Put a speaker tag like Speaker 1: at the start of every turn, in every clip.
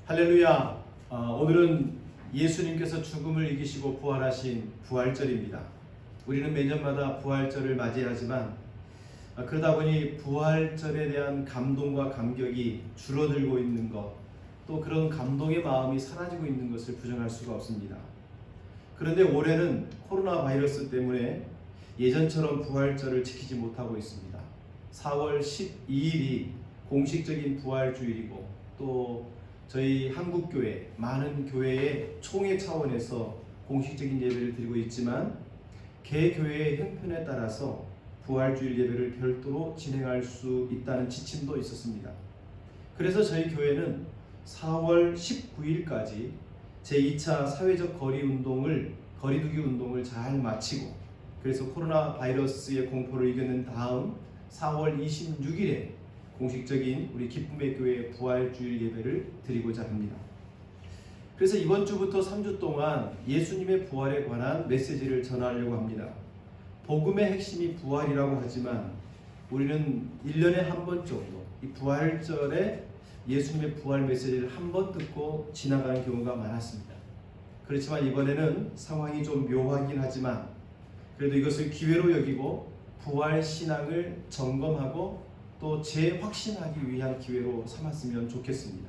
Speaker 1: 할렐루야. 오늘은 예수님께서 죽음을 이기시고 부활하신 부활절입니다. 우리는 매년마다 부활절을 맞이하지만 그러다 보니 부활절에 대한 감동과 감격이 줄어들고 있는 것, 또 그런 감동의 마음이 사라지고 있는 것을 부정할 수가 없습니다. 그런데 올해는 코로나 바이러스 때문에 예전처럼 부활절을 지키지 못하고 있습니다. 4월 12일이 공식적인 부활주일이고 또 저희 한국교회, 많은 교회의 총회 차원에서 공식적인 예배를 드리고 있지만 개교회의 형편에 따라서 부활주일 예배를 별도로 진행할 수 있다는 지침도 있었습니다. 그래서 저희 교회는 4월 19일까지 제2차 사회적 거리두기 운동을 잘 마치고, 그래서 코로나 바이러스의 공포를 이겨낸 다음 4월 26일에 공식적인 우리 기쁨의 교회 부활주일 예배를 드리고자 합니다. 그래서 이번 주부터 3주 동안 예수님의 부활에 관한 메시지를 전하려고 합니다. 복음의 핵심이 부활이라고 하지만 우리는 1년에 한 번 정도 이 부활절에 예수님의 부활 메시지를 한 번 듣고 지나가는 경우가 많았습니다. 그렇지만 이번에는 상황이 좀 묘하긴 하지만 그래도 이것을 기회로 여기고 부활 신앙을 점검하고 또 재확신하기 위한 기회로 삼았으면 좋겠습니다.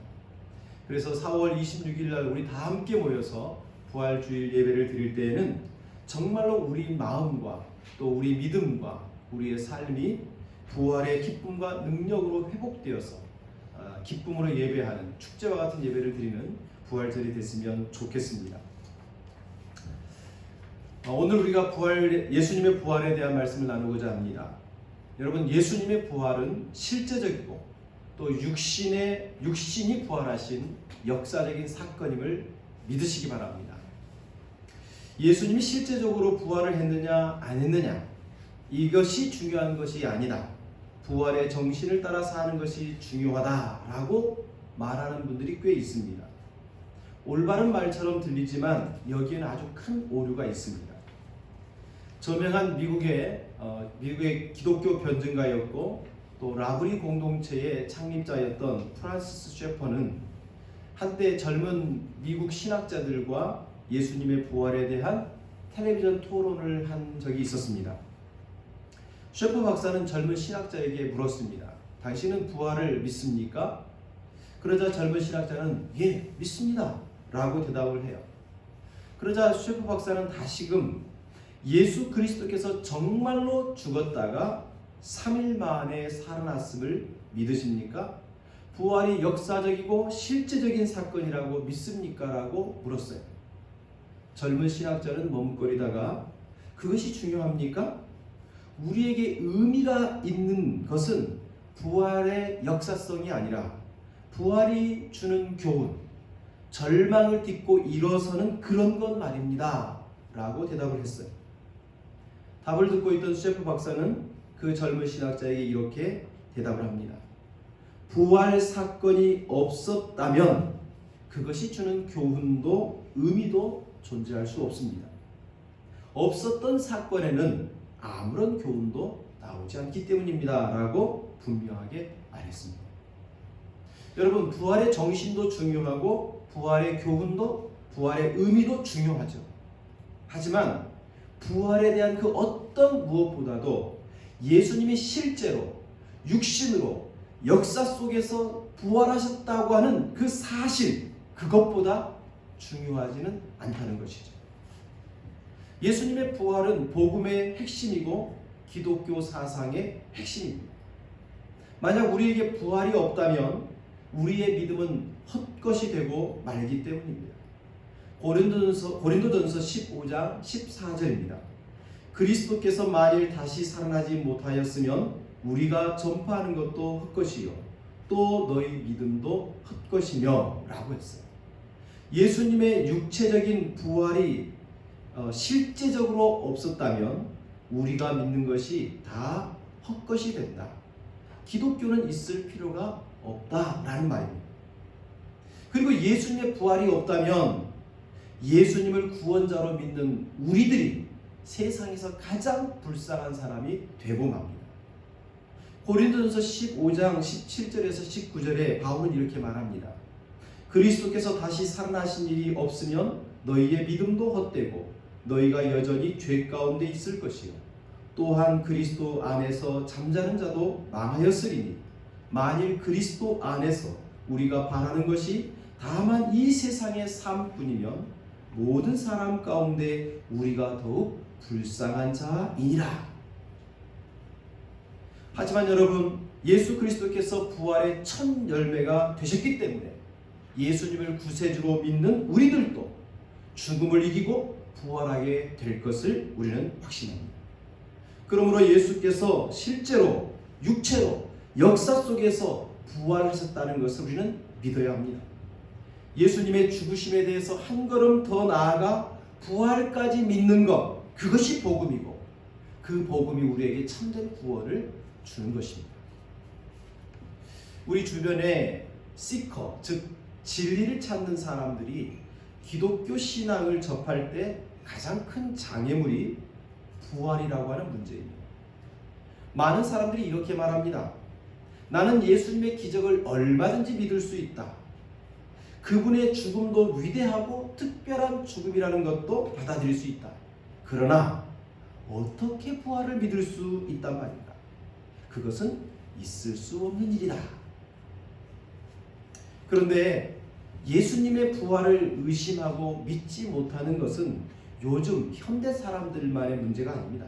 Speaker 1: 그래서 4월 26일 날 우리 다 함께 모여서 부활주일 예배를 드릴 때에는 정말로 우리 마음과 또 우리 믿음과 우리의 삶이 부활의 기쁨과 능력으로 회복되어서 기쁨으로 예배하는 축제와 같은 예배를 드리는 부활절이 됐으면 좋겠습니다. 오늘 우리가 예수님의 부활에 대한 말씀을 나누고자 합니다. 여러분, 예수님의 부활은 실제적이고 또 육신이 부활하신 역사적인 사건임을 믿으시기 바랍니다. 예수님이 실제적으로 부활을 했느냐 안 했느냐, 이것이 중요한 것이 아니다. 부활의 정신을 따라 사는 것이 중요하다라고 말하는 분들이 꽤 있습니다. 올바른 말처럼 들리지만 여기에는 아주 큰 오류가 있습니다. 저명한 미국의 기독교 변증가였고 또 라브리 공동체의 창립자였던 프란시스 셰퍼는 한때 젊은 미국 신학자들과 예수님의 부활에 대한 텔레비전 토론을 한 적이 있었습니다. 셰퍼 박사는 젊은 신학자에게 물었습니다. 당신은 부활을 믿습니까? 그러자 젊은 신학자는 예, 믿습니다 라고 대답을 해요. 그러자 셰퍼 박사는 다시금 예수 그리스도께서 정말로 죽었다가 3일 만에 살아났음을 믿으십니까? 부활이 역사적이고 실제적인 사건이라고 믿습니까? 라고 물었어요. 젊은 신학자는 머뭇거리다가 그것이 중요합니까? 우리에게 의미가 있는 것은 부활의 역사성이 아니라 부활이 주는 교훈, 절망을 딛고 일어서는 그런 것 말입니다 라고 대답을 했어요. 답을 듣고 있던 셰프 박사는 그 젊은 신학자에게 이렇게 대답을 합니다. 부활 사건이 없었다면 그것이 주는 교훈도 의미도 존재할 수 없습니다. 없었던 사건에는 아무런 교훈도 나오지 않기 때문입니다 라고 분명하게 말했습니다. 여러분, 부활의 정신도 중요하고 부활의 교훈도 부활의 의미도 중요하죠. 하지만 부활에 대한 그 어떤 무엇보다도 예수님이 실제로 육신으로 역사 속에서 부활하셨다고 하는 그 사실, 그것보다 중요하지는 않다는 것이죠. 예수님의 부활은 복음의 핵심이고 기독교 사상의 핵심입니다. 만약 우리에게 부활이 없다면 우리의 믿음은 헛것이 되고 말기 때문입니다. 고린도전서 15장 14절입니다. 그리스도께서 만일 다시 살아나지 못하였으면 우리가 전파하는 것도 헛것이요 또 너희 믿음도 헛것이며 라고 했어요. 예수님의 육체적인 부활이 실제적으로 없었다면 우리가 믿는 것이 다 헛것이 된다. 기독교는 있을 필요가 없다라는 말입니다. 그리고 예수님의 부활이 없다면 예수님을 구원자로 믿는 우리들이 세상에서 가장 불쌍한 사람이 되고 맙니다. 고린도전서 15장 17절에서 19절에 바울은 이렇게 말합니다. 그리스도께서 다시 살아나신 일이 없으면 너희의 믿음도 헛되고 너희가 여전히 죄 가운데 있을 것이요 또한 그리스도 안에서 잠자는 자도 망하였으리니 만일 그리스도 안에서 우리가 바라는 것이 다만 이 세상의 삶뿐이면 모든 사람 가운데 우리가 더욱 불쌍한 자이니라. 하지만 여러분, 예수 그리스도께서 부활의 첫 열매가 되셨기 때문에 예수님을 구세주로 믿는 우리들도 죽음을 이기고 부활하게 될 것을 우리는 확신합니다. 그러므로 예수께서 실제로 육체로 역사 속에서 부활하셨다는 것을 우리는 믿어야 합니다. 예수님의 죽으심에 대해서 한 걸음 더 나아가 부활까지 믿는 것, 그것이 복음이고 그 복음이 우리에게 참된 구원을 주는 것입니다. 우리 주변에 시커, 즉 진리를 찾는 사람들이 기독교 신앙을 접할 때 가장 큰 장애물이 부활이라고 하는 문제입니다. 많은 사람들이 이렇게 말합니다. 나는 예수님의 기적을 얼마든지 믿을 수 있다. 그분의 죽음도 위대하고 특별한 죽음이라는 것도 받아들일 수 있다. 그러나 어떻게 부활을 믿을 수 있단 말인가? 그것은 있을 수 없는 일이다. 그런데 예수님의 부활을 의심하고 믿지 못하는 것은 요즘 현대 사람들만의 문제가 아닙니다.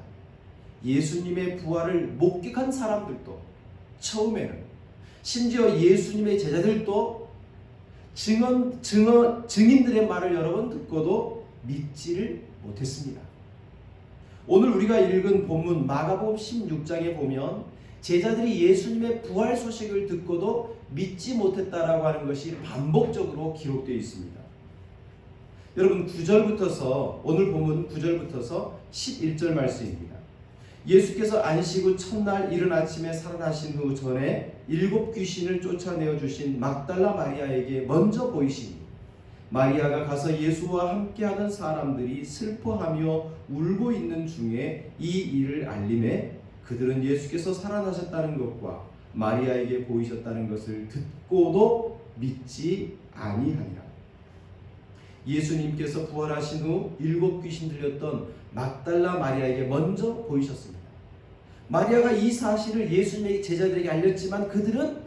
Speaker 1: 예수님의 부활을 목격한 사람들도 처음에는, 심지어 예수님의 제자들도 증인들의 말을 여러 번 듣고도 믿지를 못했습니다. 오늘 우리가 읽은 본문 마가복음 16장에 보면 제자들이 예수님의 부활 소식을 듣고도 믿지 못했다라고 하는 것이 반복적으로 기록되어 있습니다. 여러분, 9절부터서, 오늘 본문 9절부터서 11절 말씀입니다. 예수께서 안식 후 첫날 이른 아침에 살아나신 후 전에 7 귀신을 쫓아내어 주신 막달라 마리아에게 먼저 보이시니 마리아가 가서 예수와 함께하던 사람들이 슬퍼하며 울고 있는 중에 이 일을 알림해 그들은 예수께서 살아나셨다는 것과 마리아에게 보이셨다는 것을 듣고도 믿지 아니하니라. 예수님께서 부활하신 후 7 귀신 들렸던 막달라 마리아에게 먼저 보이셨습니다. 마리아가 이 사실을 예수님의 제자들에게 알렸지만 그들은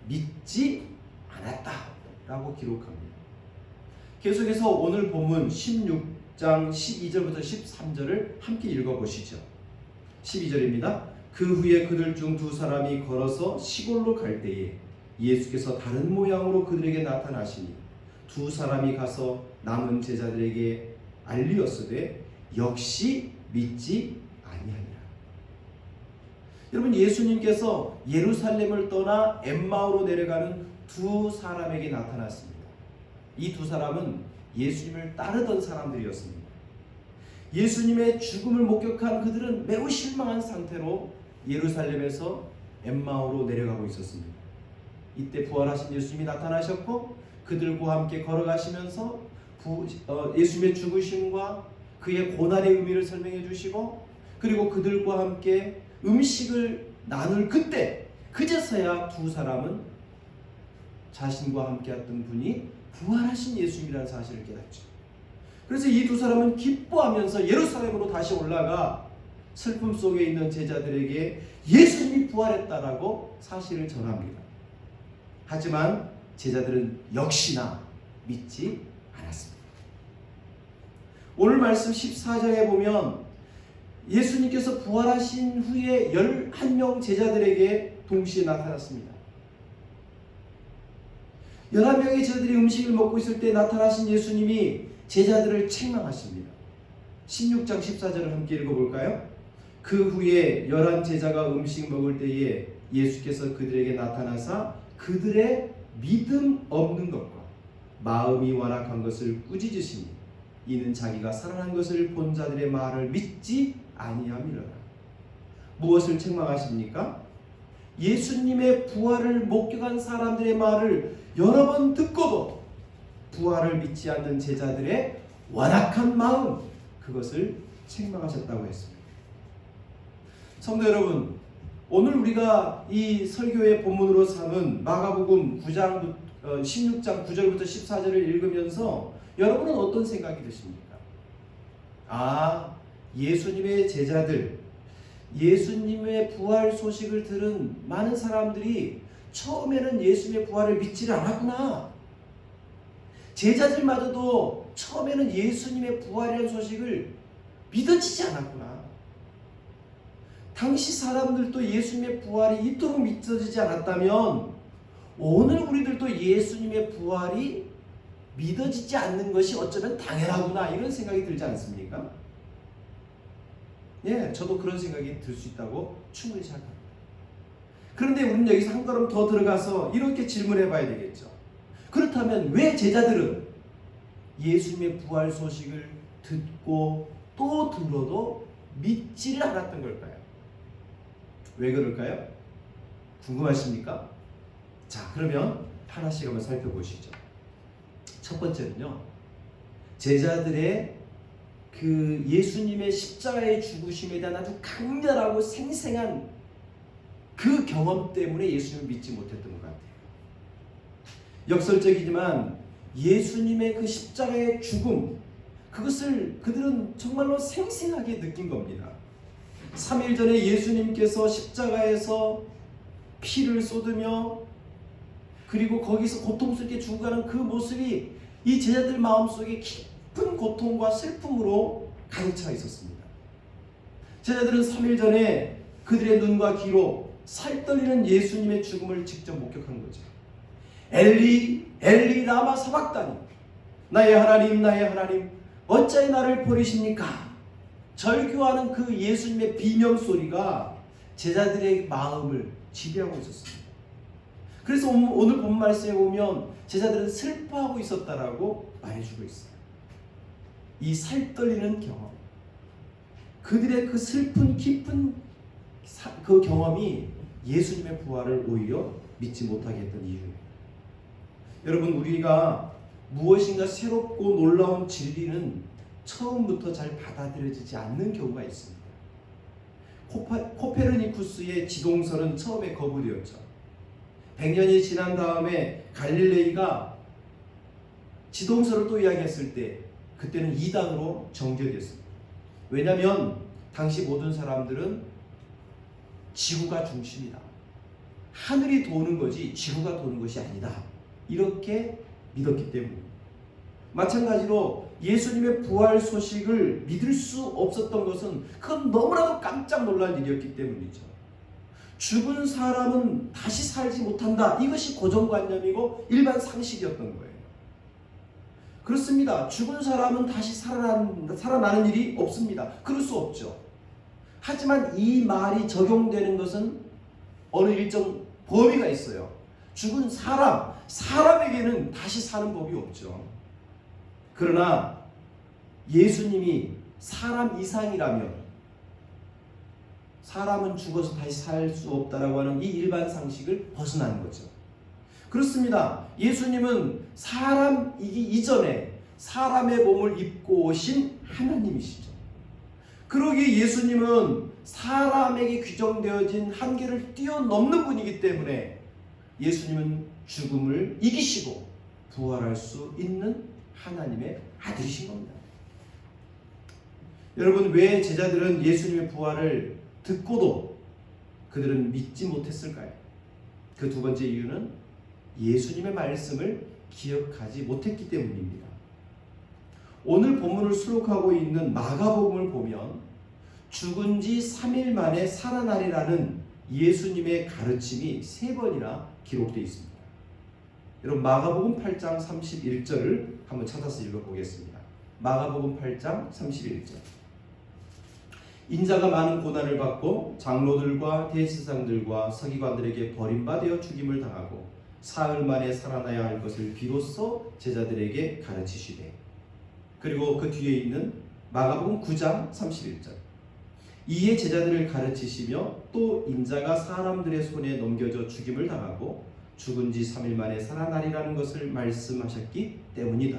Speaker 1: 믿지 않았다라고 기록합니다. 계속해서 오늘 본문 16장 12절부터 13절을 함께 읽어보시죠. 12절입니다. 그 후에 그들 중 2 사람이 걸어서 시골로 갈 때에 예수께서 다른 모양으로 그들에게 나타나시니 2 사람이 가서 남은 제자들에게 알리었으되 역시 믿지 아니하니라. 여러분, 예수님께서 예루살렘을 떠나 엠마오로 내려가는 2 사람에게 나타났습니다. 이 2 사람은 예수님을 따르던 사람들이었습니다. 예수님의 죽음을 목격한 그들은 매우 실망한 상태로 예루살렘에서 엠마오로 내려가고 있었습니다. 이때 부활하신 예수님이 나타나셨고 그들과 함께 걸어가시면서 예수님의 죽으심과 그의 고난의 의미를 설명해 주시고, 그리고 그들과 함께 음식을 나눌 그때 그제서야 2 사람은 자신과 함께 했던 분이 부활하신 예수님이라는 사실을 깨닫죠. 그래서 이 2 사람은 기뻐하면서 예루살렘으로 다시 올라가 슬픔 속에 있는 제자들에게 예수님이 부활했다라고 사실을 전합니다. 하지만 제자들은 역시나 믿지 않았습니다. 오늘 말씀 14장에 보면 예수님께서 부활하신 후에 11명 제자들에게 동시에 나타났습니다. 11명의 제자들이 음식을 먹고 있을 때 나타나신 예수님이 제자들을 책망하십니다. 16장 14절을 함께 읽어볼까요? 그 후에 11 제자가 음식 먹을 때에 예수께서 그들에게 나타나사 그들의 믿음 없는 것과 마음이 완악한 것을 꾸짖으시니 이는 자기가 살아난 것을 본 자들의 말을 믿지 아니함이로라. 무엇을 책망하십니까? 예수님의 부활을 목격한 사람들의 말을 여러 번 듣고도 부활을 믿지 않는 제자들의 완악한 마음, 그것을 책망하셨다고 했습니다. 성도 여러분, 오늘 우리가 이 설교의 본문으로 삼은 마가복음 16장 9절부터 14절을 읽으면서 여러분은 어떤 생각이 드십니까? 아, 예수님의 제자들, 예수님의 부활 소식을 들은 많은 사람들이 처음에는 예수님의 부활을 믿지를 않았구나. 제자들마저도 처음에는 예수님의 부활이라는 소식을 믿어지지 않았구나. 당시 사람들도 예수님의 부활이 이토록 믿어지지 않았다면 오늘 우리들도 예수님의 부활이 믿어지지 않는 것이 어쩌면 당연하구나, 이런 생각이 들지 않습니까? 예, 저도 그런 생각이 들 수 있다고 충분히 생각합니다. 그런데 우리는 여기서 한 걸음 더 들어가서 이렇게 질문해 봐야 되겠죠. 그렇다면 왜 제자들은 예수님의 부활 소식을 듣고 또 들어도 믿지를 않았던 걸까요? 왜 그럴까요? 궁금하십니까? 자, 그러면 하나씩 한번 살펴보시죠. 첫 번째는요, 제자들의 그 예수님의 십자가의 죽으심에 대한 아주 강렬하고 생생한 그 경험 때문에 예수님을 믿지 못했던 것 같아요. 역설적이지만 예수님의 그 십자가의 죽음, 그것을 그들은 정말로 생생하게 느낀 겁니다. 3일 전에 예수님께서 십자가에서 피를 쏟으며 그리고 거기서 고통스럽게 죽어가는 그 모습이 이 제자들 마음속에 깊은 고통과 슬픔으로 가득 차 있었습니다. 제자들은 3일 전에 그들의 눈과 귀로 살떨리는 예수님의 죽음을 직접 목격한 거죠. 엘리 엘리 라마 사박다니, 나의 하나님 나의 하나님 어찌 나를 버리십니까? 절규하는 그 예수님의 비명소리가 제자들의 마음을 지배하고 있었습니다. 그래서 오늘 본 말씀에 보면 제자들은 슬퍼하고 있었다라고 말해주고 있어요. 이 살떨리는 경험, 그들의 그 슬픈 깊은 그 경험이 예수님의 부활을 오히려 믿지 못하게 했던 이유예요. 여러분, 우리가 무엇인가 새롭고 놀라운 진리는 처음부터 잘 받아들여지지 않는 경우가 있습니다. 코페르니쿠스의 지동설은 처음에 거부되었죠. 100년이 지난 다음에 갈릴레이가 지동설을 또 이야기했을 때 그때는 이단으로 정죄됐습니다. 왜냐하면 당시 모든 사람들은 지구가 중심이다, 하늘이 도는 거지 지구가 도는 것이 아니다, 이렇게 믿었기 때문입니다. 마찬가지로 예수님의 부활 소식을 믿을 수 없었던 것은 그건 너무나도 깜짝 놀랄 일이었기 때문이죠. 죽은 사람은 다시 살지 못한다, 이것이 고정관념이고 일반 상식이었던 거예요. 그렇습니다. 죽은 사람은 다시 살아나는 일이 없습니다. 그럴 수 없죠. 하지만 이 말이 적용되는 것은 어느 일정 범위가 있어요. 죽은 사람에게는 다시 사는 법이 없죠. 그러나 예수님이 사람 이상이라면 사람은 죽어서 다시 살 수 없다라고 하는 이 일반 상식을 벗어나는 거죠. 그렇습니다. 예수님은 사람이기 이전에 사람의 몸을 입고 오신 하나님이시죠. 그러기에 예수님은 사람에게 규정되어진 한계를 뛰어넘는 분이기 때문에 예수님은 죽음을 이기시고 부활할 수 있는 하나님의 아들이신 겁니다. 여러분, 왜 제자들은 예수님의 부활을 듣고도 그들은 믿지 못했을까요? 그 두 번째 이유는 예수님의 말씀을 기억하지 못했기 때문입니다. 오늘 본문을 수록하고 있는 마가복음을 보면 죽은 지 3일 만에 살아나리라는 예수님의 가르침이 3번이나 기록되어 있습니다. 여러분, 마가복음 8장 31절을 한번 찾아서 읽어보겠습니다. 마가복음 8장 31절. 인자가 많은 고난을 받고 장로들과 대제사장들과 서기관들에게 버림받아 죽임을 당하고 사흘 만에 살아나야 할 것을 비로소 제자들에게 가르치시되. 그리고 그 뒤에 있는 마가복음 9장 31절. 이에 제자들을 가르치시며 또 인자가 사람들의 손에 넘겨져 죽임을 당하고 죽은 지 3일 만에 살아나리라는 것을 말씀하셨기 때문이다.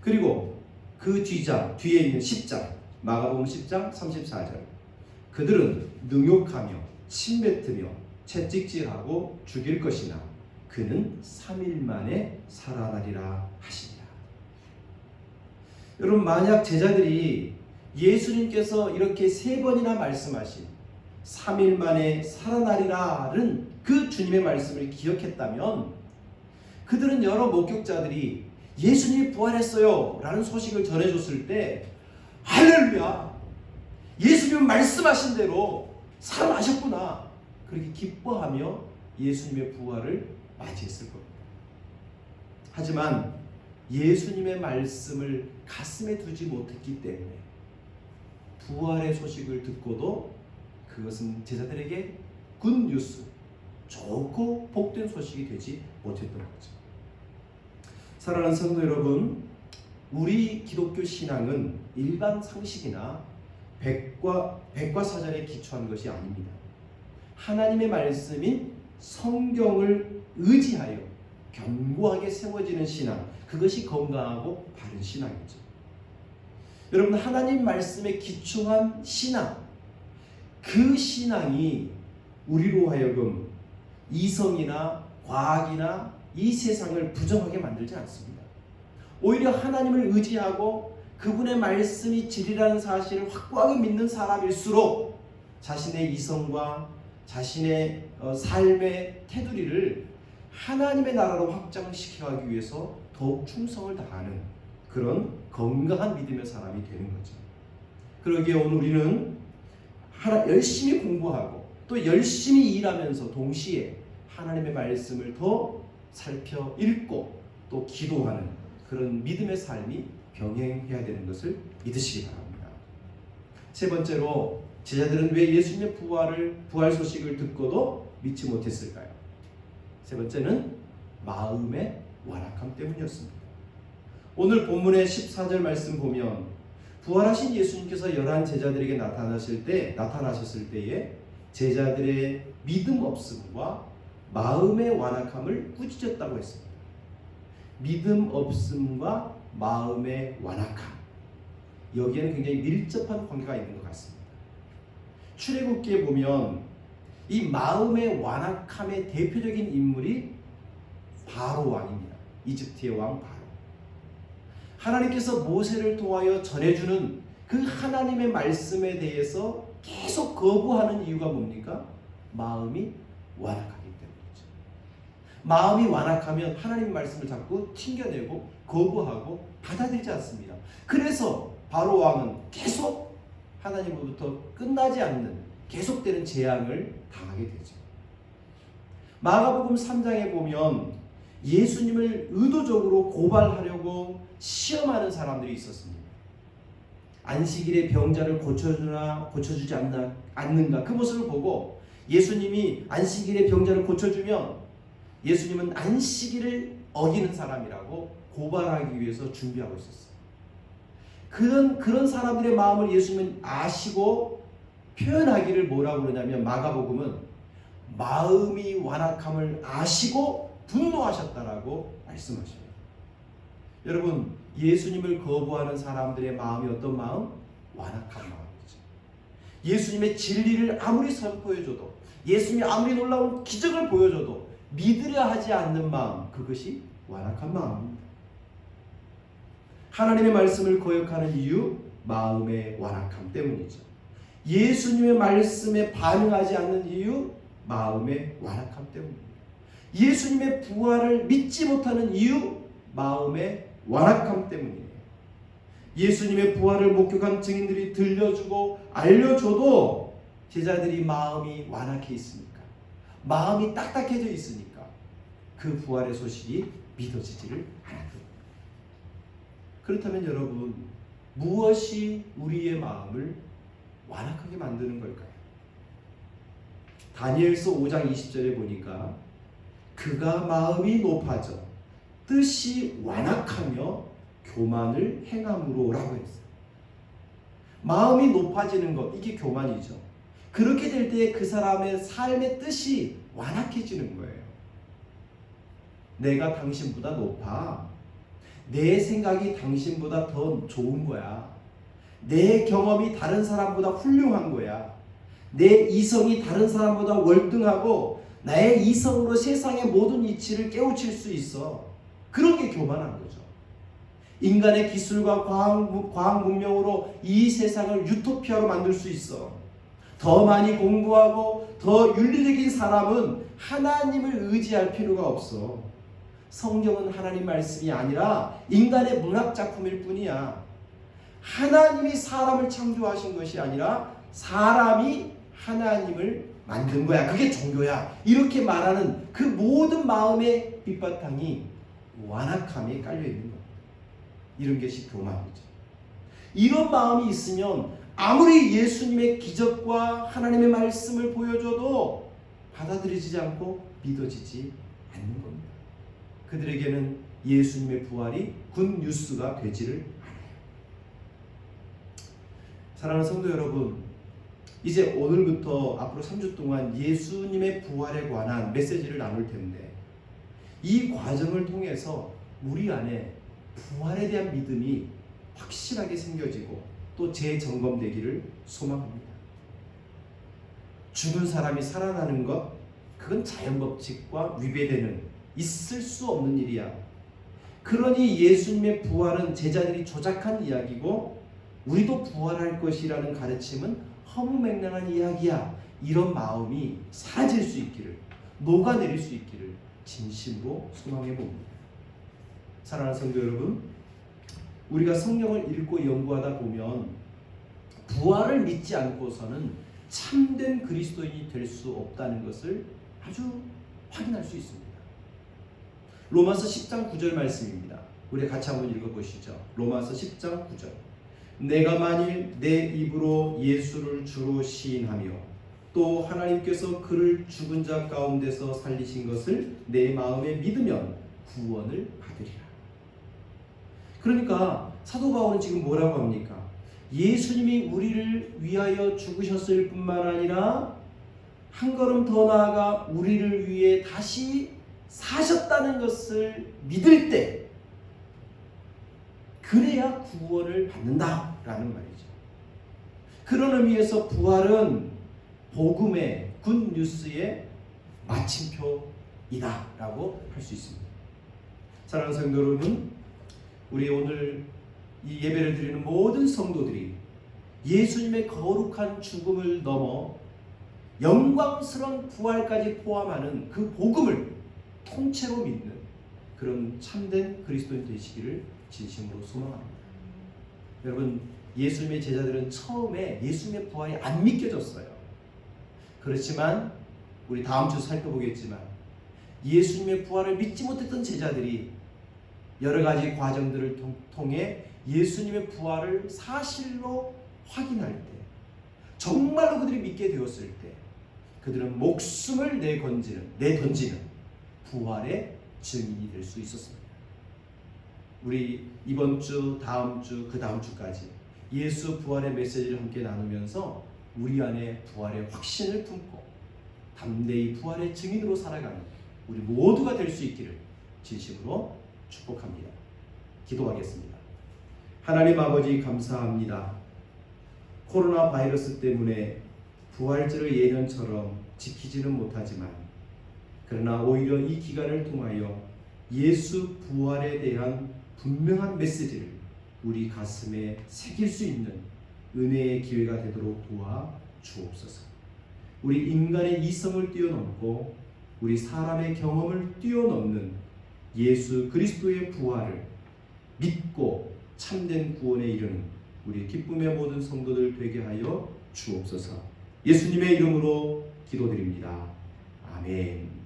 Speaker 1: 그리고 그 뒤에 있는 10장, 마가복음 10장 34절. 그들은 능욕하며 침뱉으며 채찍질하고 죽일 것이나 그는 3일 만에 살아나리라 하시니라. 여러분, 만약 제자들이 예수님께서 이렇게 3번이나 말씀하신 3일 만에 살아나리라는 그 주님의 말씀을 기억했다면 그들은 여러 목격자들이 예수님이 부활했어요 라는 소식을 전해줬을 때 할렐루야, 예수님은 말씀하신 대로 살아나셨구나, 그렇게 기뻐하며 예수님의 부활을 맞이했을 겁니다. 하지만 예수님의 말씀을 가슴에 두지 못했기 때문에 부활의 소식을 듣고도 그것은 제자들에게 굿뉴스, 좋고 복된 소식이 되지 못했던 거죠. 사랑하는 성도 여러분, 우리 기독교 신앙은 일반 상식이나 백과사전에 기초한 것이 아닙니다. 하나님의 말씀인 성경을 의지하여 견고하게 세워지는 신앙, 그것이 건강하고 바른 신앙이죠. 여러분, 하나님 말씀에 기초한 신앙, 그 신앙이 우리로 하여금 이성이나 과학이나 이 세상을 부정하게 만들지 않습니다. 오히려 하나님을 의지하고 그분의 말씀이 진리라는 사실을 확고하게 믿는 사람일수록 자신의 이성과 자신의 삶의 테두리를 하나님의 나라로 확장시켜가기 위해서 더욱 충성을 다하는 그런 건강한 믿음의 사람이 되는 거죠. 그러기에 오늘 우리는 열심히 공부하고 또 열심히 일하면서 동시에 하나님의 말씀을 더 살펴 읽고 또 기도하는 그런 믿음의 삶이 병행해야 되는 것을 믿으시기 바랍니다. 세 번째로, 제자들은 왜 예수님의 부활 소식을 듣고도 믿지 못했을까요? 세 번째는 마음의 완악함 때문이었습니다. 오늘 본문의 14절 말씀 보면 부활하신 예수님께서 11 제자들에게 나타나셨을 때에 제자들의 믿음 없음과 마음의 완악함을 꾸짖었다고 했습니다. 믿음 없음과 마음의 완악함, 여기에는 굉장히 밀접한 관계가 있는 것 같습니다. 출애굽기에 보면 이 마음의 완악함의 대표적인 인물이 바로 왕입니다. 이집트의 왕 바로. 하나님께서 모세를 통하여 전해주는 그 하나님의 말씀에 대해서 계속 거부하는 이유가 뭡니까? 마음이 완악하기 때문이죠. 마음이 완악하면 하나님의 말씀을 자꾸 튕겨내고 거부하고 받아들이지 않습니다. 그래서 바로 왕은 계속 하나님으로부터 끝나지 않는 계속되는 재앙을 당하게 되죠. 마가복음 3장에 보면 예수님을 의도적으로 고발하려고 시험하는 사람들이 있었습니다. 안식일에 병자를 고쳐주지 않는가, 그 모습을 보고 예수님이 안식일에 병자를 고쳐주면 예수님은 안식일을 어기는 사람이라고 고발하기 위해서 준비하고 있었어요. 그런 사람들의 마음을 예수님은 아시고 표현하기를 뭐라고 그러냐면, 마가복음은 마음이 완악함을 아시고 분노하셨다라고 말씀하셔요. 여러분, 예수님을 거부하는 사람들의 마음이 어떤 마음? 완악한 마음이죠. 예수님의 진리를 아무리 선포해줘도, 예수님이 아무리 놀라운 기적을 보여줘도 믿으려 하지 않는 마음, 그것이 완악한 마음입니다. 하나님의 말씀을 거역하는 이유, 마음의 완악함 때문이죠. 예수님의 말씀에 반응하지 않는 이유, 마음의 완악함 때문입니다. 예수님의 부활을 믿지 못하는 이유, 마음의 완악함 때문이에요. 예수님의 부활을 목격한 증인들이 들려주고 알려줘도 제자들이 마음이 완악해 있으니까, 마음이 딱딱해져 있으니까 그 부활의 소식이 믿어지지를 않는 겁니다. 그렇다면 여러분, 무엇이 우리의 마음을 완악하게 만드는 걸까요? 다니엘서 5장 20절에 보니까 그가 마음이 높아져 뜻이 완악하며 교만을 행함으로라고 했어요. 마음이 높아지는 것, 이게 교만이죠. 그렇게 될 때 그 사람의 삶의 뜻이 완악해지는 거예요. 내가 당신보다 높아. 내 생각이 당신보다 더 좋은 거야. 내 경험이 다른 사람보다 훌륭한 거야. 내 이성이 다른 사람보다 월등하고
Speaker 2: 나의 이성으로 세상의 모든 이치를 깨우칠 수 있어. 그런 게 교만한 거죠. 인간의 기술과 과학 문명으로 이 세상을 유토피아로 만들 수 있어. 더 많이 공부하고 더 윤리적인 사람은 하나님을 의지할 필요가 없어. 성경은 하나님 말씀이 아니라 인간의 문학 작품일 뿐이야. 하나님이 사람을 창조하신 것이 아니라 사람이 하나님을 만든 거야. 그게 종교야. 이렇게 말하는 그 모든 마음의 밑바탕이 완악함에 깔려있는 거야. 이런 것이 교만이죠. 이런 마음이 있으면 아무리 예수님의 기적과 하나님의 말씀을 보여줘도 받아들여지지 않고 믿어지지 않는 겁니다. 그들에게는 예수님의 부활이 굿뉴스가 되지를 않아요. 사랑하는 성도 여러분, 이제 오늘부터 앞으로 3주 동안 예수님의 부활에 관한 메시지를 나눌 텐데, 이 과정을 통해서 우리 안에 부활에 대한 믿음이 확실하게 생겨지고 또 재점검되기를 소망합니다. 죽은 사람이 살아나는 것, 그건 자연법칙과 위배되는, 있을 수 없는 일이야. 그러니 예수님의 부활은 제자들이 조작한 이야기고 우리도 부활할 것이라는 가르침은 허무맹랑한 이야기야. 이런 마음이 사라질 수 있기를, 녹아내릴 수 있기를 진심으로 소망해 봅니다. 사랑하는 성도 여러분, 우리가 성경을 읽고 연구하다 보면 부활을 믿지 않고서는 참된 그리스도인이 될 수 없다는 것을 아주 확인할 수 있습니다. 로마서 10장 9절 말씀입니다. 우리 같이 한번 읽어보시죠. 로마서 10장 9절. 내가 만일 내 입으로 예수를 주로 시인하며 또 하나님께서 그를 죽은 자 가운데서 살리신 것을 내 마음에 믿으면 구원을 받으리라. 그러니까 사도 바울은 지금 뭐라고 합니까? 예수님이 우리를 위하여 죽으셨을 뿐만 아니라 한 걸음 더 나아가 우리를 위해 다시 사셨다는 것을 믿을 때, 그래야 구원을 받는다라는 말이죠. 그런 의미에서 부활은 복음의 굿뉴스의 마침표이다라고 할 수 있습니다. 사랑하는 성도 여러분, 우리 오늘 이 예배를 드리는 모든 성도들이 예수님의 거룩한 죽음을 넘어 영광스러운 부활까지 포함하는 그 복음을 통째로 믿는 그런 참된 그리스도인 되시기를 진심으로 소망합니다. 여러분, 예수님의 제자들은 처음에 예수님의 부활이 안 믿겨졌어요. 그렇지만 우리 다음 주 살펴보겠지만 예수님의 부활을 믿지 못했던 제자들이 여러 가지 과정들을 통해 예수님의 부활을 사실로 확인할 때, 정말로 그들이 믿게 되었을 때, 그들은 목숨을 내던지는 부활의 증인이 될 수 있었습니다. 우리 이번 주, 다음 주, 그 다음 주까지 예수 부활의 메시지를 함께 나누면서 우리 안에 부활의 확신을 품고 담대히 부활의 증인으로 살아가는 우리 모두가 될 수 있기를 진심으로 축복합니다. 기도하겠습니다. 하나님 아버지, 감사합니다. 코로나 바이러스 때문에 부활절을 예년처럼 지키지는 못하지만, 그러나 오히려 이 기간을 통하여 예수 부활에 대한 분명한 메시지를 우리 가슴에 새길 수 있는 은혜의 기회가 되도록 도와 주옵소서. 우리 인간의 이성을 뛰어넘고 우리 사람의 경험을 뛰어넘는 예수 그리스도의 부활을 믿고 참된 구원에 이르는 우리 기쁨의 모든 성도들 되게 하여 주옵소서. 예수님의 이름으로 기도드립니다. 아멘.